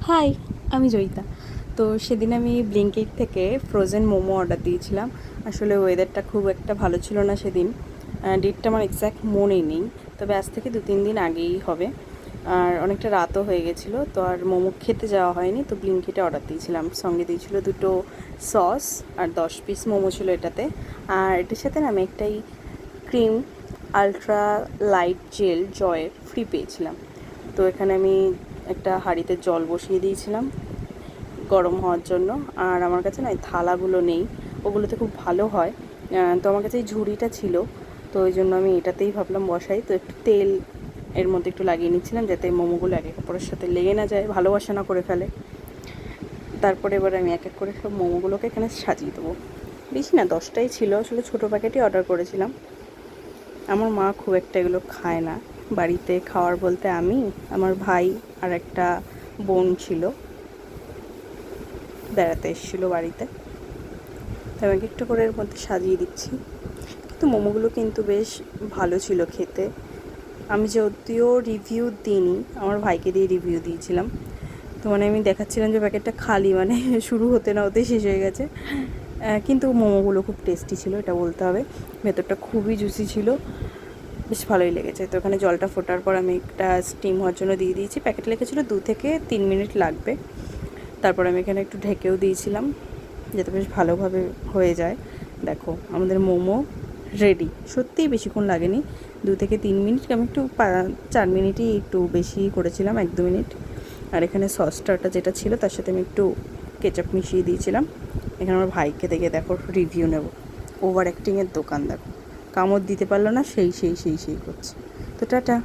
High, আমি জয়িতা। তো সেদিন আমি ব্লিঙ্কিট থেকে ফ্রোজেন মোমো অর্ডার দিয়েছিলাম। আসলে ওয়েদারটা খুব একটা ভালো ছিল না সেদিন। ডেটটা আমার এক্স্যাক্ট মনেই নেই, তবে আজ থেকে 2-3 দিন আগেই হবে। আর অনেকটা রাতও হয়ে গেছিলো, তো আর মোমো খেতে যাওয়া হয়নি, তো ব্লিঙ্কিটে অর্ডার দিয়েছিলাম। সঙ্গে দিয়েছিলো 2টো সস আর 10 পিস মোমো ছিল এটাতে। আর এটার সাথে না আমি একটাই ক্রিম আলট্রা লাইট জেল জয়ের ফ্রি পেয়েছিলাম। তো এখানে আমি একটা হাঁড়িতে জল বসিয়ে দিয়েছিলাম গরম হওয়ার জন্য। আর আমার কাছে না এই থালাগুলো নেই, ওগুলোতে খুব ভালো হয়। তো আমার কাছে এই ঝুড়িটা ছিল, তো ওই জন্য আমি এটাতেই ভাবলাম বসাই। তো একটু তেল এর মধ্যে একটু লাগিয়ে নিচ্ছিলাম, যাতে মোমোগুলো এক এক অপরের সাথে লেগে না যায়, ভালোবাসা না করে ফেলে। তারপরে এবার আমি এক এক করে সব মোমোগুলোকে এখানে সাজিয়ে দেবো। বেশি না, 10টাই ছিল, আসলে ছোটো প্যাকেটই অর্ডার করেছিলাম। আমার মা খুব একটা এগুলো খায় না। বাড়িতে খাওয়ার বলতে আমি, আমার ভাই আর একটা বোন ছিল, বেড়াতে এসেছিলো বাড়িতে। তো আমি একটু করে এর মধ্যে সাজিয়ে দিচ্ছি। কিন্তু মোমোগুলো কিন্তু বেশ ভালো ছিল খেতে। আমি যদিও রিভিউ দিইনি, আমার ভাইকে দিয়ে রিভিউ দিয়েছিলাম। তো মানে আমি দেখাচ্ছিলাম যে প্যাকেটটা খালি, মানে শুরু হতে না হতেই শেষ হয়ে গেছে। কিন্তু মোমোগুলো খুব টেস্টি ছিল, এটা বলতে হবে। ভেতরটা খুবই জুসি ছিল, বেশ ভালোই লেগেছে। তো এখানে জলটা ফোটার পর আমি একটা স্টিম হওয়ার জন্য দিয়ে দিয়েছি। প্যাকেটে লেখেছিলো 2 থেকে 3 মিনিট লাগবে। তারপর আমি এখানে একটু ঢেকেও দিয়েছিলাম, যাতে বেশ ভালোভাবে হয়ে যায়। দেখো আমাদের মোমো রেডি। সত্যিই বেশিক্ষণ লাগেনি, 2 থেকে 3 মিনিট। আমি একটু 4 মিনিটই একটু বেশি করেছিলাম, 1-2 মিনিট। আর এখানে সসটা যেটা ছিল তার সাথে আমি একটু কেচাপ মিশিয়ে দিয়েছিলাম। এখানে আমার ভাইকে দেখে দেখো রিভিউ নেব। ওভার অ্যাক্টিংয়ের দোকান, দেখো কামড় দিতে পারলো না, সেই করছে। তো টাটা।